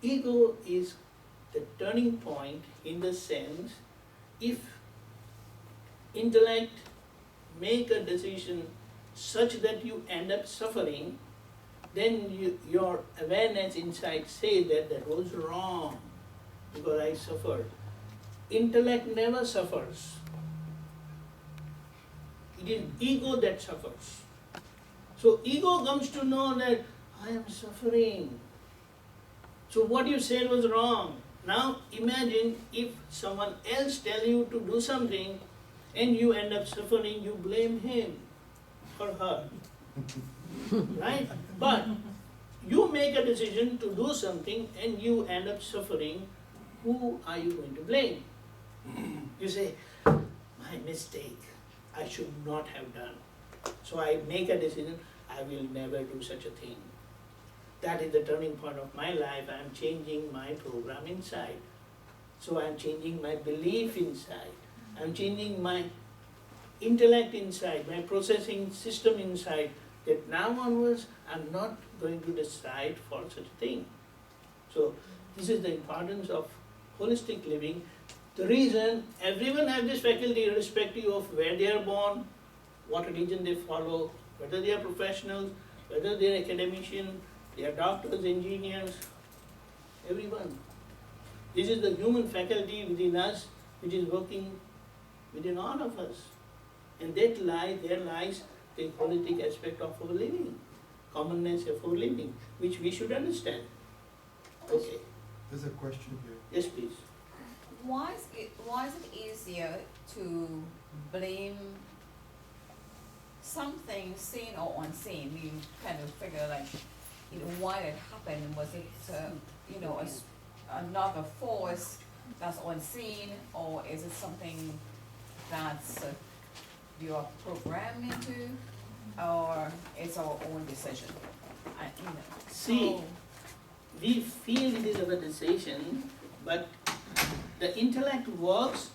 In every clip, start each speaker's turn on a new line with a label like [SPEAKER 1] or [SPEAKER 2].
[SPEAKER 1] ego is the turning point in the sense, if intellect make a decision such that you end up suffering, then your awareness inside says that that was wrong because I suffered. Intellect never suffers. It is ego that suffers. So ego comes to know that I am suffering. So what you said was wrong. Now imagine if someone else tells you to do something and you end up suffering, you blame him or her. Right? But you make a decision to do something and you end up suffering, who are you going to blame? You say, my mistake, I should not have done. So I make a decision, I will never do such a thing. That is the turning point of my life. I am changing my program inside. So I am changing my belief inside. I am changing my intellect inside, my processing system inside, that now onwards I am not going to decide for such a thing. So this is the importance of holistic living. The reason everyone has this faculty irrespective of where they are born, what religion they follow, whether they are professionals, whether they are academicians, they are doctors, engineers, everyone. This is the human faculty within us which is working within all of us. And there lies the holistic aspect of our living, commonness of our living, which we should understand. Okay.
[SPEAKER 2] There's a question here.
[SPEAKER 1] Yes, please.
[SPEAKER 3] Why is it easier to blame something seen or unseen? You kind of figure like, why it happened. Was it, another force that's unseen, or is it something that's you are programmed into, or it's our own decision?
[SPEAKER 1] See, we feel it is our decision, but the intellect works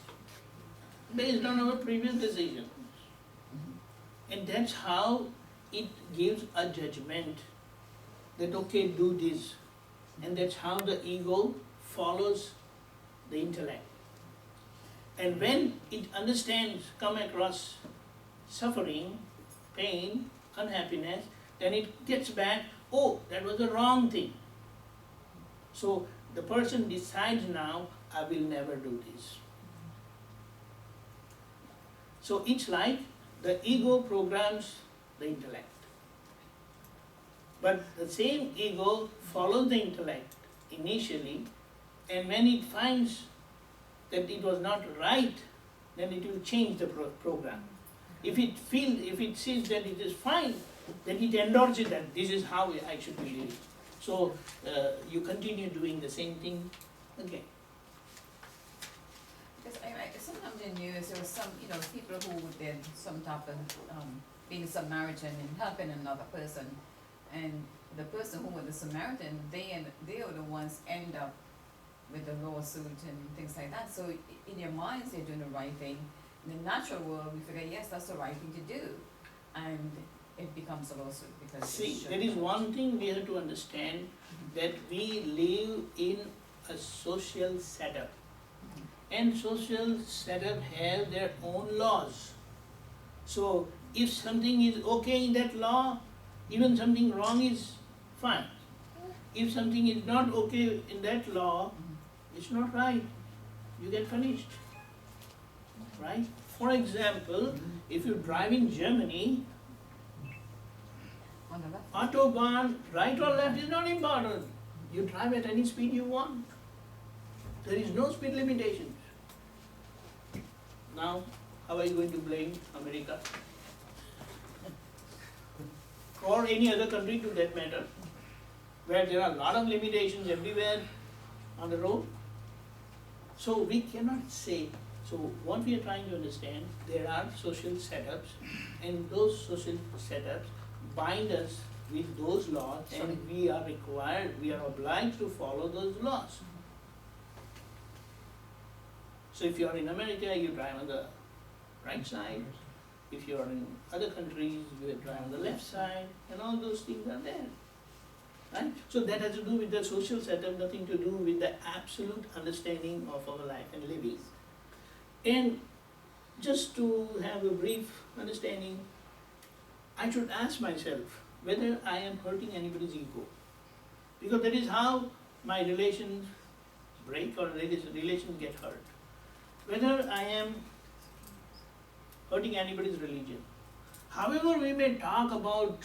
[SPEAKER 1] based on our previous decisions. And that's how it gives a judgment that, okay, do this. And that's how the ego follows the intellect. And when it understands, come across suffering, pain, unhappiness, then it gets back, oh, that was the wrong thing. So the person decides now, I will never do this. So it's like the ego programs the intellect. But the same ego follows the intellect initially, and when it finds that it was not right, then it will change the program. If it sees that it is fine, then it endorses that this is how I should be living. So you continue doing the same thing again.
[SPEAKER 3] Because sometimes in news there was some, people who did some type of being a Samaritan and helping another person, and the person who was the Samaritan, they are the ones end up with the lawsuit and things like that. So in their minds they're doing the right thing. In the natural world we figure, yes, that's the right thing to do, and it becomes a lawsuit because.
[SPEAKER 1] See, there is one thing we have to understand, that we live in a social setup, and social setup have their own laws. So if something is okay in that law, even something wrong is fine. If something is not okay in that law, it's not right. You get punished. Right? For example, if you drive in Germany,
[SPEAKER 3] On the left.
[SPEAKER 1] Autobahn, right or left is not important. You drive at any speed you want. There is no speed limitations. Now, how are you going to blame America? Or any other country to that matter, where there are a lot of limitations everywhere on the road? So we cannot say. So what we are trying to understand, there are social setups, and those social setups bind us with those laws, and we are obliged to follow those laws. So if you are in America, you drive on the right side. If you are in other countries, you drive on the left side, and all those things are there. Right? So that has to do with the social setup, nothing to do with the absolute understanding of our life and living. And just to have a brief understanding, I should ask myself whether I am hurting anybody's ego. Because that is how my relations break or relations get hurt. Whether I am hurting anybody's religion. However, we may talk about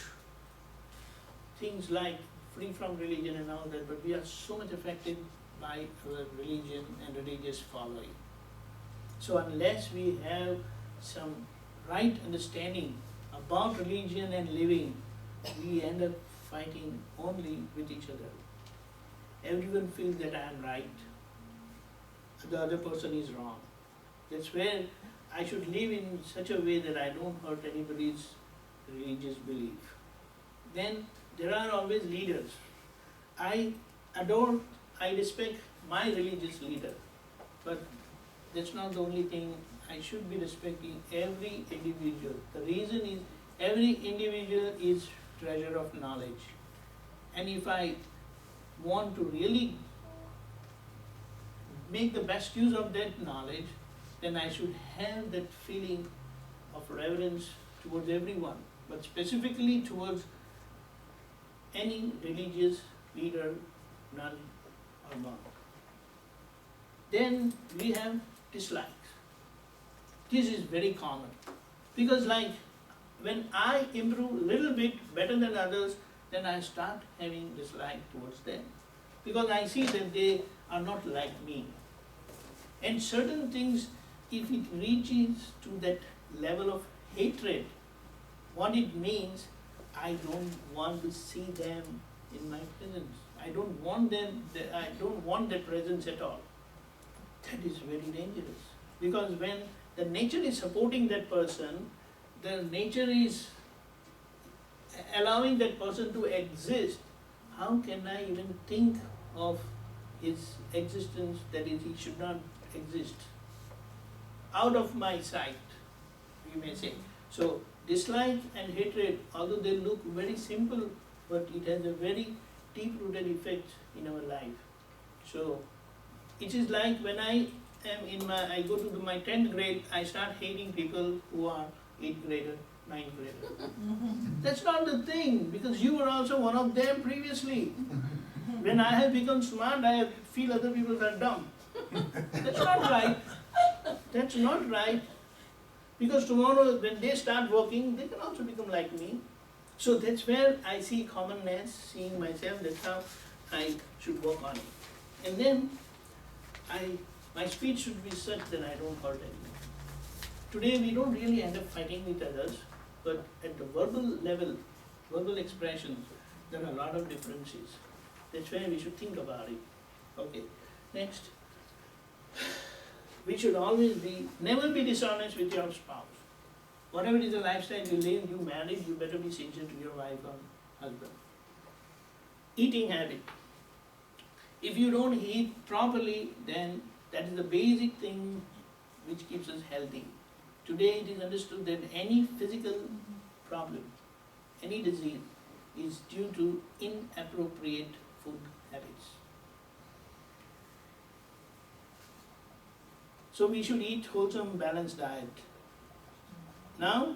[SPEAKER 1] things like free from religion and all that, but we are so much affected by our religion and religious following. So unless we have some right understanding about religion and living, we end up fighting only with each other. Everyone feels that I am right, the other person is wrong. That's where I should live in such a way that I don't hurt anybody's religious belief. Then there are always leaders. I respect my religious leader, but that's not the only thing. I should be respecting every individual. The reason is every individual is treasure of knowledge. And if I want to really make the best use of that knowledge, then I should have that feeling of reverence towards everyone, but specifically towards any religious leader, none or monk. Then we have dislikes. This is very common, because like when I improve a little bit better than others, then I start having dislike towards them, because I see that they are not like me. And certain things, if it reaches to that level of hatred, what it means, I don't want to see them in my presence. I don't want their presence at all. That is very dangerous. Because when the nature is supporting that person, the nature is allowing that person to exist, how can I even think of his existence, that is, he should not exist? Out of my sight, you may say. So dislike and hatred, although they look very simple, but it has a very deep-rooted effect in our life. So it is like when I go to my 10th grade, I start hating people who are 8th grader, 9th grader. That's not the thing, because you were also one of them previously. When I have become smart, I feel other people are dumb. That's not right. That's not right. Because tomorrow when they start working, they can also become like me. So that's where I see commonness, seeing myself, that's how I should work on it. And then my speech should be such that I don't hurt anyone. Today we don't really end up fighting with others, but at the verbal level, verbal expressions, there are a lot of differences. That's where we should think about it. Okay, next. We should always never be dishonest with your spouse. Whatever is the lifestyle you live, you married, you better be sincere to your wife or husband. Eating habit. If you don't eat properly, then that is the basic thing which keeps us healthy. Today it is understood that any physical problem, any disease, is due to inappropriate food habits. So we should eat wholesome, balanced diet. Now,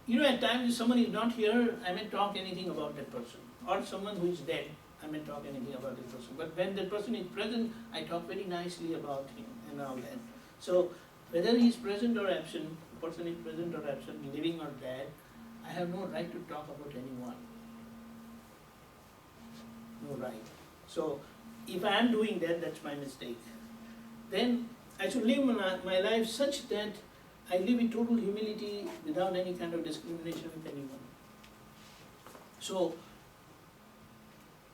[SPEAKER 1] at times if someone is not here, I may talk anything about that person. Or someone who is dead, I may talk anything about that person. But when that person is present, I talk very nicely about him and all that. So whether he is present or absent, the person is present or absent, living or dead, I have no right to talk about anyone. No right. So if I am doing that, that's my mistake. Then I should live my life such that I live in total humility without any kind of discrimination with anyone. So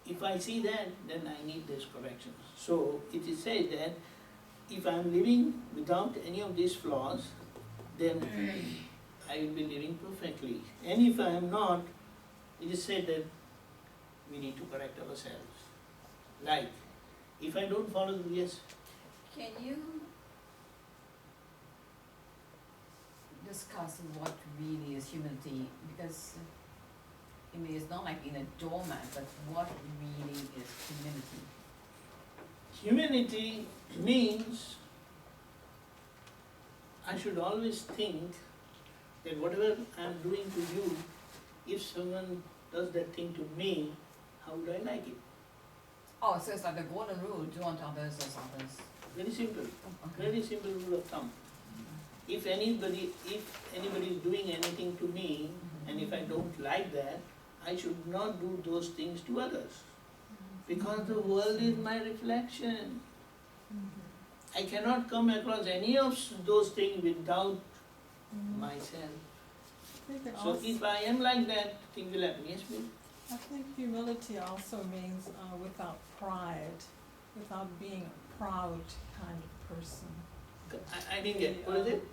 [SPEAKER 1] if I see that, then I need these corrections. So it is said that if I am living without any of these flaws, then I will be living perfectly. And if I am not, it is said that we need to correct ourselves. Like, if I don't follow the yes.
[SPEAKER 3] Can you discuss what really is humility? Because I mean, it's not like being a doormat, but what really is humility?
[SPEAKER 1] Humanity means I should always think that whatever I am doing to you, if someone does that thing to me, how would I like it?
[SPEAKER 3] Oh, so it's like the golden rule, do unto others as others.
[SPEAKER 1] Very simple,
[SPEAKER 3] Okay.
[SPEAKER 1] very simple rule of thumb. If anybody is doing anything to me, and if I don't like that, I should not do those things to others. Because the world is my reflection. I cannot come across any of those things without myself. So if I am like that, things will happen. Yes, please?
[SPEAKER 2] I think humility also means without pride, without being a proud kind of person.
[SPEAKER 1] I didn't get, what is it?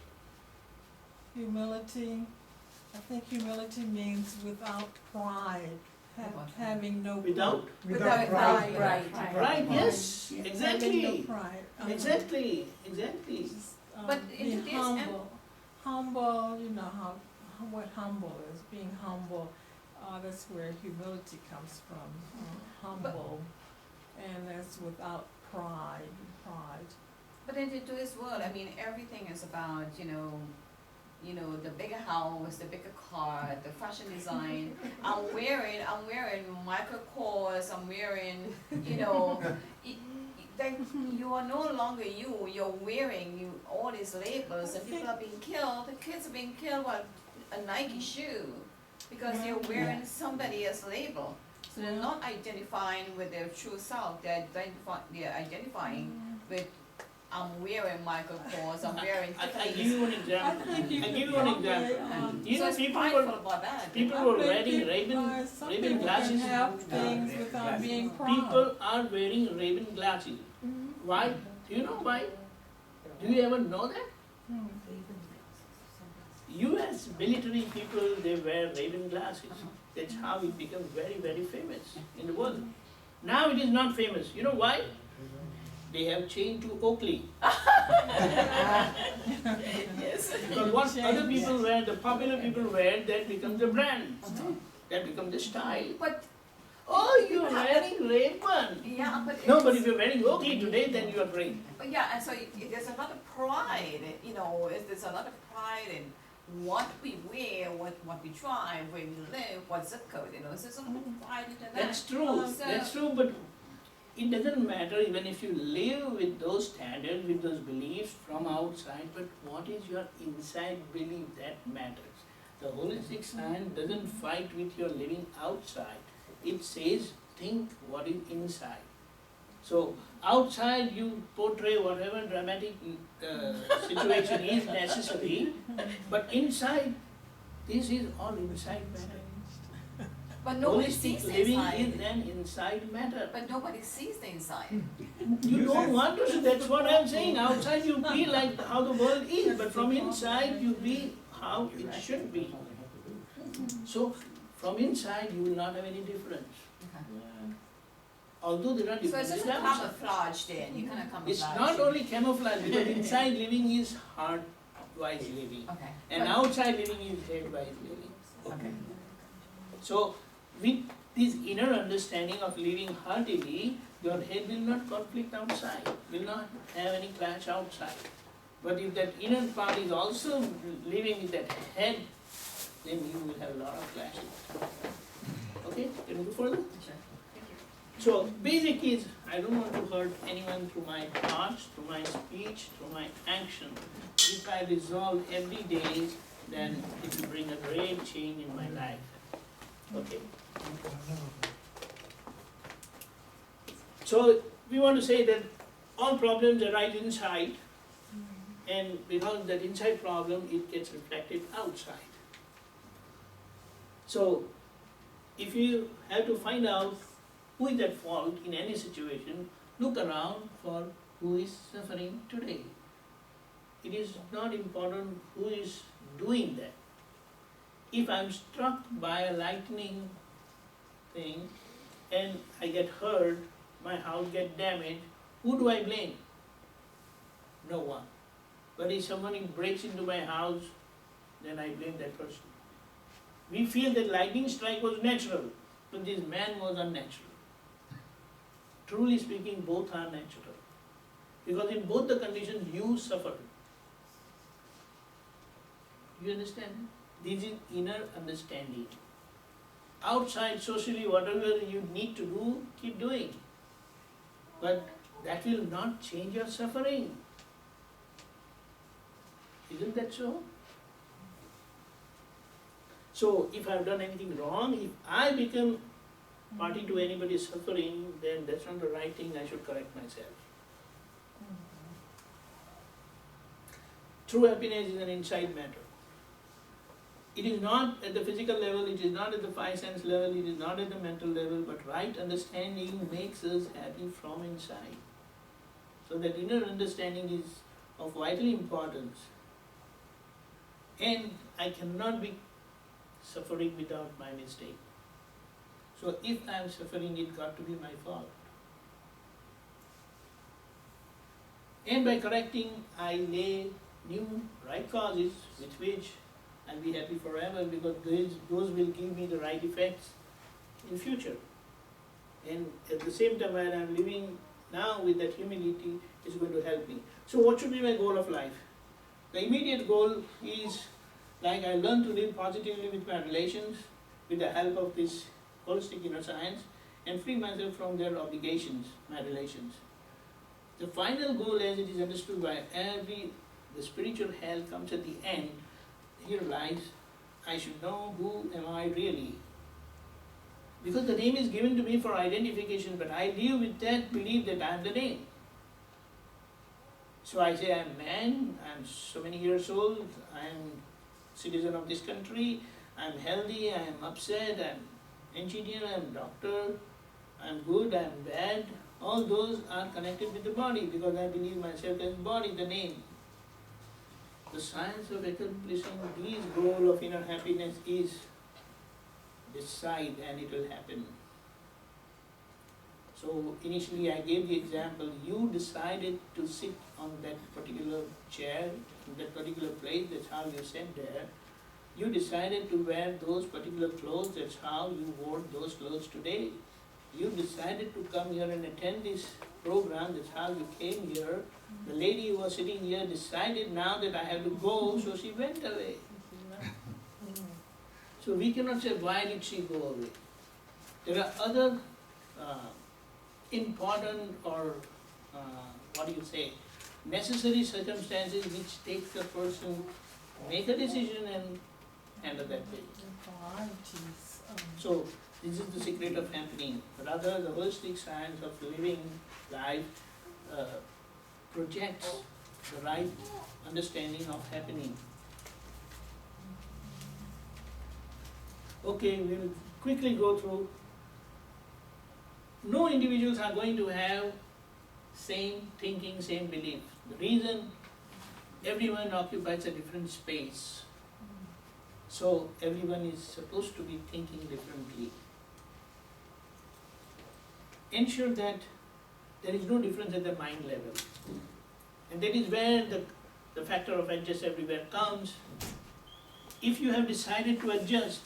[SPEAKER 2] Humility, I think humility means without pride, having no
[SPEAKER 1] Without?
[SPEAKER 3] Without
[SPEAKER 2] pride.
[SPEAKER 1] Right, yes,
[SPEAKER 2] Having no
[SPEAKER 1] exactly.
[SPEAKER 2] pride.
[SPEAKER 1] Exactly, exactly.
[SPEAKER 2] Just,
[SPEAKER 3] But in
[SPEAKER 2] be
[SPEAKER 3] today's
[SPEAKER 2] humble, you know what humble is, being humble, that's where humility comes from, humble, and that's without pride.
[SPEAKER 3] But in today's world, I mean, everything is about, you know, the bigger house, the bigger car, the fashion design. I'm wearing Michael Kors, I'm wearing, then you are no longer you, you're wearing all these labels, and people are being killed, the kids are being killed by a Nike shoe, because they're wearing somebody else's label. So they're not identifying with their true self, they're identifying with, I'm wearing Michael Kors, I'm wearing
[SPEAKER 1] I give you an example.
[SPEAKER 2] I think you
[SPEAKER 1] I
[SPEAKER 2] could
[SPEAKER 1] give you an
[SPEAKER 2] probably,
[SPEAKER 1] example. You
[SPEAKER 3] so
[SPEAKER 1] know,
[SPEAKER 3] it's
[SPEAKER 1] people
[SPEAKER 3] prideful
[SPEAKER 1] were
[SPEAKER 3] about that.
[SPEAKER 1] wearing Ray-Ban
[SPEAKER 2] some
[SPEAKER 1] Ray-Ban
[SPEAKER 2] people
[SPEAKER 1] glasses.
[SPEAKER 2] can have things without being proud.
[SPEAKER 1] People are wearing Ray-Ban glasses.
[SPEAKER 2] Mhm.
[SPEAKER 1] Why? Do you know why? Do you ever know that?
[SPEAKER 2] Hmm.
[SPEAKER 1] US military people, they wear Ray-Ban glasses. That's how it became very, very famous in the world. Now it is not famous. You know why? They have changed to Oakley.
[SPEAKER 3] Yes.
[SPEAKER 1] Because what other people wear, the popular people wear, that becomes the brand. That becomes the style.
[SPEAKER 3] But,
[SPEAKER 1] Oh, you're wearing Ray-Ban.
[SPEAKER 3] yeah, but
[SPEAKER 1] No, but if you're wearing Oakley today, then you are great.
[SPEAKER 3] But yeah, and so there's a lot of pride, there's a lot of pride in what we wear, what we drive, where we live, what zip code, so there's a lot of pride into that.
[SPEAKER 1] That's true,
[SPEAKER 3] So-
[SPEAKER 1] that's true, but it doesn't matter even if you live with those standards, with those beliefs from outside, but what is your inside belief that matters. The holistic science doesn't fight with your living outside. It says, think what is inside. So outside you portray whatever dramatic situation is necessary, but inside, this is all inside matter.
[SPEAKER 3] But nobody sees
[SPEAKER 1] Holistic
[SPEAKER 3] the
[SPEAKER 1] living
[SPEAKER 3] inside.
[SPEAKER 1] is an inside matter.
[SPEAKER 3] But nobody sees the inside.
[SPEAKER 1] You don't want to see, that's what I'm saying. Outside you be like how the world is, but from inside you be how it should be. So from inside you will not have any difference.
[SPEAKER 3] Okay.
[SPEAKER 1] Although there are
[SPEAKER 3] So it's
[SPEAKER 1] differences
[SPEAKER 3] just a
[SPEAKER 1] outside.
[SPEAKER 3] camouflage then, you kind of camouflage.
[SPEAKER 1] It's not only camouflage, because inside living is heart-wise living,
[SPEAKER 3] Okay.
[SPEAKER 1] and
[SPEAKER 3] But-
[SPEAKER 1] outside living is head-wise living.
[SPEAKER 3] Okay.
[SPEAKER 1] So with this inner understanding of living heartily, your head will not conflict outside, will not have any clash outside. But if that inner part is also living with that head, then you will have a lot of clashes. Okay, can we go further?
[SPEAKER 3] Sure. Thank you.
[SPEAKER 1] So basic is, I don't want to hurt anyone through my thoughts, through my speech, through my action. If I resolve every day, then it will bring a great change in my life. Okay. So we want to say that all problems arise inside, and because that inside problem, it gets reflected outside. So if you have to find out who is at fault in any situation, look around for who is suffering today. It is not important who is doing that. If I'm struck by a lightning thing and I get hurt, my house gets damaged, who do I blame? No one. But if somebody breaks into my house, then I blame that person. We feel that lightning strike was natural, but this man was unnatural. Truly speaking, both are natural. Because in both the conditions, you suffered. You understand? This is inner understanding. Outside, socially, whatever you need to do, keep doing. But that will not change your suffering. Isn't that so? So, if I've done anything wrong, if I become party to anybody's suffering, then that's not the right thing, I should correct myself. True happiness is an inside matter. It is not at the physical level, it is not at the five sense level, it is not at the mental level, but right understanding makes us happy from inside. So that inner understanding is of vital importance. And I cannot be suffering without my mistake. So if I am suffering, it got to be my fault. And by correcting, I lay new right causes with which I'll be happy forever, because those will give me the right effects in future. And at the same time, while I'm living now with that humility, it's going to help me. So what should be my goal of life? The immediate goal is, like I learn to live positively with my relations, with the help of this holistic inner science, and free myself from their obligations, my relations. The final goal, as it is understood by the spiritual hell comes at the end. Here lies, I should know who am I really. Because the name is given to me for identification, but I live with that belief that I am the name. So I say I am man, I am so many years old, I am citizen of this country, I am healthy, I am upset, I am engineer, I am doctor, I am good, I am bad. All those are connected with the body because I believe myself as body, the name. The science of accomplishing this goal of inner happiness is decide and it will happen. So initially I gave the example, you decided to sit on that particular chair, in that particular place, that's how you sat there. You decided to wear those particular clothes, that's how you wore those clothes today. You decided to come here and attend this program, that's how you came here. The lady who was sitting here decided now that I have to go, so she went away. So we cannot say, why did she go away? There are other important or necessary circumstances which take the person make a decision and handle that way. So this is the secret of happening. Rather, the holistic science of living life projects the right understanding of happening. Okay, we will quickly go through. No individuals are going to have same thinking, same belief. The reason, everyone occupies a different space. So everyone is supposed to be thinking differently. Ensure that there is no difference at the mind level. And that is where the factor of adjust everywhere comes. If you have decided to adjust,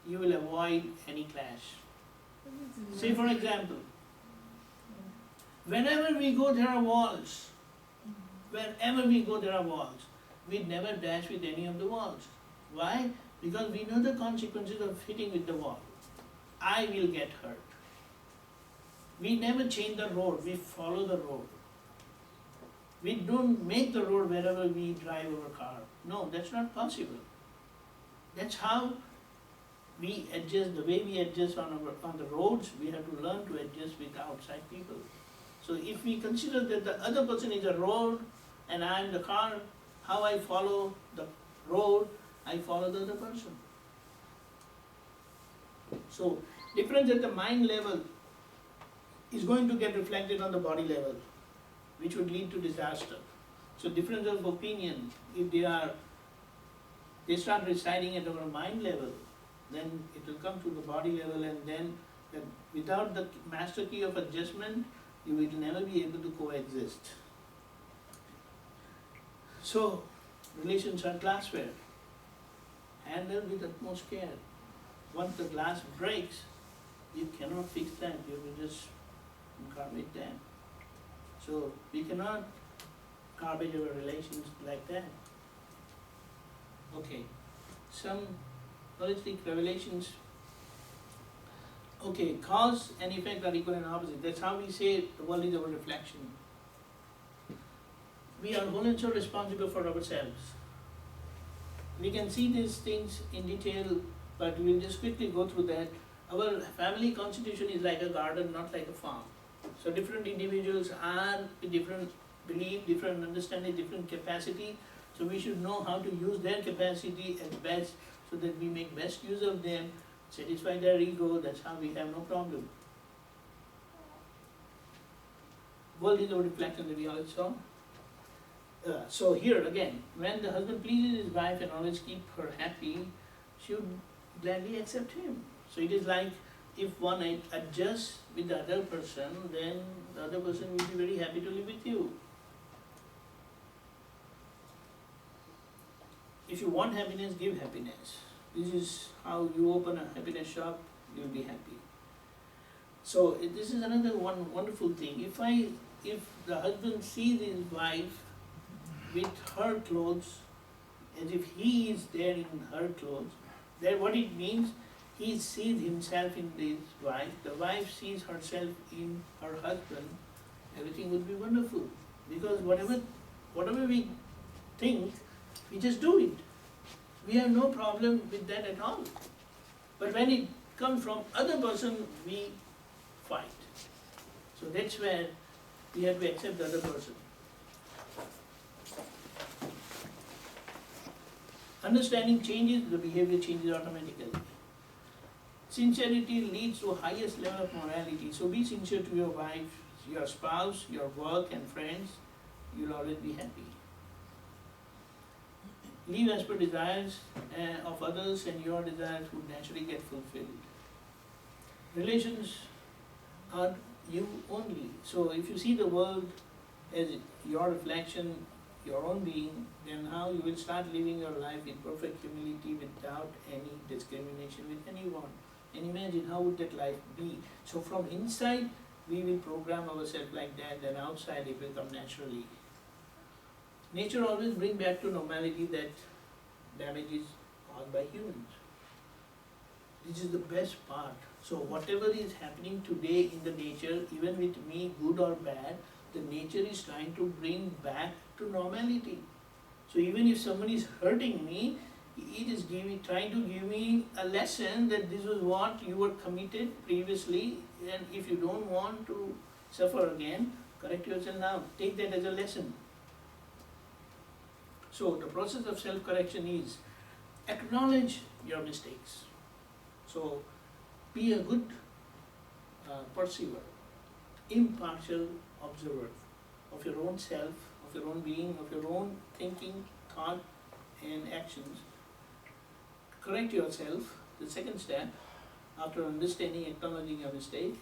[SPEAKER 1] you will avoid any clash. Say for example, whenever we go there are walls. Wherever we go there are walls. We never dash with any of the walls. Why? Because we know the consequences of hitting with the wall. I will get hurt. We never change the road, we follow the road. We don't make the road wherever we drive our car. No, that's not possible. That's how we adjust, the way we adjust on the roads, we have to learn to adjust with outside people. So if we consider that the other person is a road and I am the car, how I follow the road, I follow the other person. So difference at the mind level is going to get reflected on the body level, which would lead to disaster. So difference of opinion, if they start residing at our mind level, then it will come to the body level, and then without the master key of adjustment, you will never be able to coexist. So relations are classware. handle with utmost care. Once the glass breaks, you cannot fix that, you will just garbage that. So we cannot garbage our relations like that. Okay, some holistic revelations. Okay, cause and effect are equal and opposite. That's how we say the world is our reflection. We are whole and so responsible for ourselves. We can see these things in detail, but we'll just quickly go through that. Our family constitution is like a garden, not like a farm. So different individuals are with different belief, different understanding, different capacity. So we should know how to use their capacity at best so that we make best use of them, satisfy their ego, that's how we have no problem. World is our reflection that we all saw. So here again, when the husband pleases his wife and always keep her happy, she would gladly accept him. So it is like if one adjusts with the other person, then the other person will be very happy to live with you. If you want happiness, give happiness. This is how you open a happiness shop, you'll be happy. So this is another one wonderful thing. If the husband sees his wife with her clothes, as if he is there in her clothes, then what it means, he sees himself in his wife, the wife sees herself in her husband, everything would be wonderful. Because whatever we think, we just do it. We have no problem with that at all. But when it comes from other person, we fight. So that's where we have to accept the other person. Understanding changes, the behavior changes automatically. Sincerity leads to highest level of morality. So be sincere to your wife, your spouse, your work and friends. You'll always be happy. Live as per desires of others, and your desires would naturally get fulfilled. Relations are you only. So if you see the world as your reflection, your own being, then how you will start living your life in perfect humility without any discrimination with anyone. And imagine how would that life be. So from inside, we will program ourselves like that, then outside it will come naturally. Nature always brings back to normality that damage is caused by humans. This is the best part. So whatever is happening today in the nature, even with me, good or bad, the nature is trying to bring back to normality. So even if somebody is hurting me, it is trying to give me a lesson that this was what you were committed previously, and if you don't want to suffer again, correct yourself now. Take that as a lesson. So the process of self-correction is acknowledge your mistakes. So be a good perceiver, impartial observer of your own self, of your own being, of your own thinking, thought and actions. Correct yourself, the second step, after understanding, acknowledging your mistake.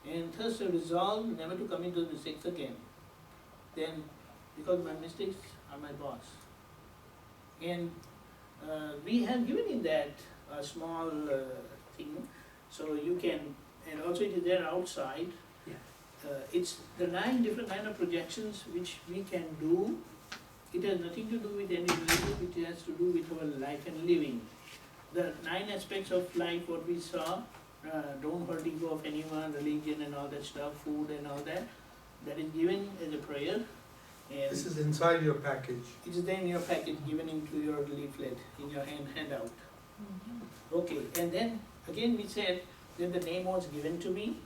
[SPEAKER 1] And thus resolve never to commit those mistakes again. Then, because my mistakes are my boss. And we have given you that small thing, so you can, and also it is there outside. It's the 9 different kind of projections which we can do. It has nothing to do with any religion, it has to do with our life and living. The 9 aspects of life, what we saw, don't hurt ego of anyone, religion and all that stuff, food and all that, that is given as a prayer. And
[SPEAKER 4] this is inside your package.
[SPEAKER 1] it is there in your package, given into your leaflet, in your handout. Okay, and then again we said that the name was given to me.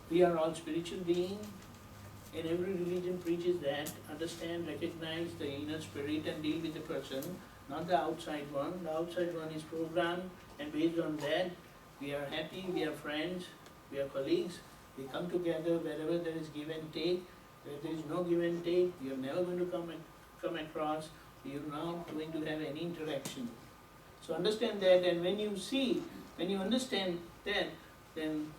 [SPEAKER 1] We are all spiritual beings, and every religion preaches that. Understand, recognize the inner spirit and deal with the person, not the outside one. The outside one is programmed, and based on that, we are happy, we are friends, we are colleagues. We come together wherever there is give and take. Where there is no give and take, we are never going to come across, we are not going to have any interaction. So understand that, and when you understand that, then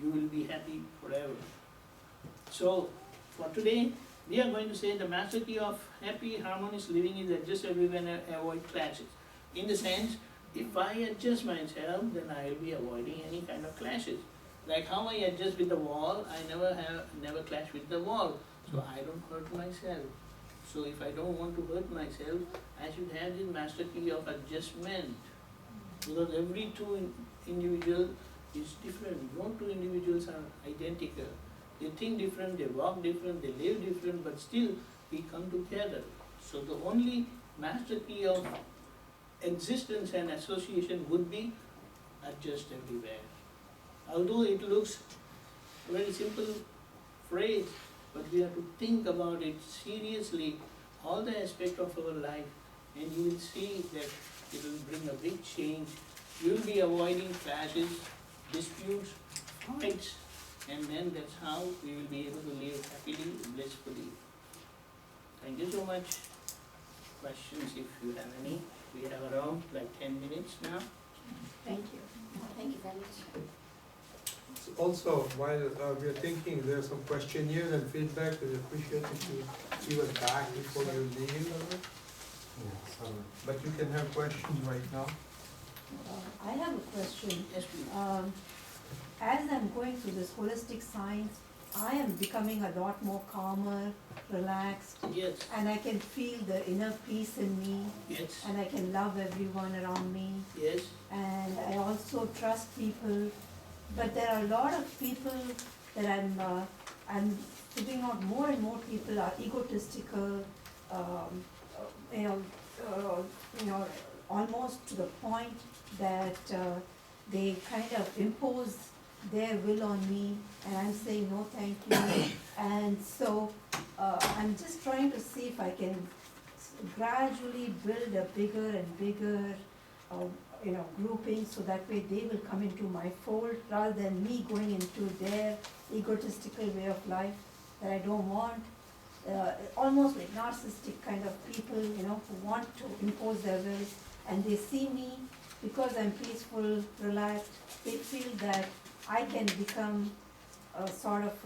[SPEAKER 1] you will be happy forever. So for today, we are going to say the master key of happy, harmonious living is adjust everywhere and avoid clashes. In the sense, if I adjust myself, then I will be avoiding any kind of clashes. Like how I adjust with the wall, I never clash with the wall, so I don't hurt myself. So if I don't want to hurt myself, I should have this master key of adjustment. Because every individual is different. No two individuals are identical. They think different, they walk different, they live different, but still we come together. So the only master key of existence and association would be adjust everywhere. Although it looks a very simple phrase, but we have to think about it seriously, all the aspects of our life, and you will see that it will bring a big change. You will be avoiding clashes, disputes, fights, and then that's how we will be able to live happily, blissfully. Thank you so much. Questions if you have any. We have around like 10 minutes now.
[SPEAKER 4] Thank you. Thank you very much.
[SPEAKER 5] Also, while we are thinking, there are some questionnaires and feedback. We appreciate if you give us back before you leave. But you can have questions right now.
[SPEAKER 4] I have a question.
[SPEAKER 1] Yes, please.
[SPEAKER 4] As I'm going through this holistic science, I am becoming a lot more calmer, relaxed,
[SPEAKER 1] Yes,
[SPEAKER 4] and I can feel the inner peace in me,
[SPEAKER 1] yes,
[SPEAKER 4] and I can love everyone around me,
[SPEAKER 1] yes,
[SPEAKER 4] and I also trust people. But there are a lot of people that I'm figuring out more and more people are egotistical, almost to the point that they kind of impose their will on me, and I'm saying no thank you. And so I'm just trying to see if I can gradually build a bigger and bigger grouping, so that way they will come into my fold rather than me going into their egotistical way of life that I don't want. Almost like narcissistic kind of people, who want to impose their will, and they see me because I'm peaceful, relaxed. They feel that I can become a sort of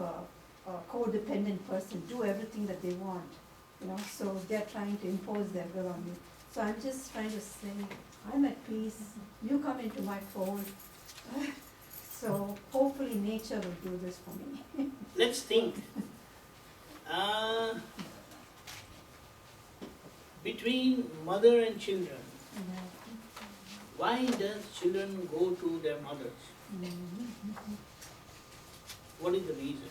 [SPEAKER 4] a codependent person, do everything that they want, so they're trying to impose their will on me. So I'm just trying to say, I'm at peace, you come into my fold. So hopefully nature will do this for me.
[SPEAKER 1] let's think. Between mother and children, why does children go to their mothers? What is the reason?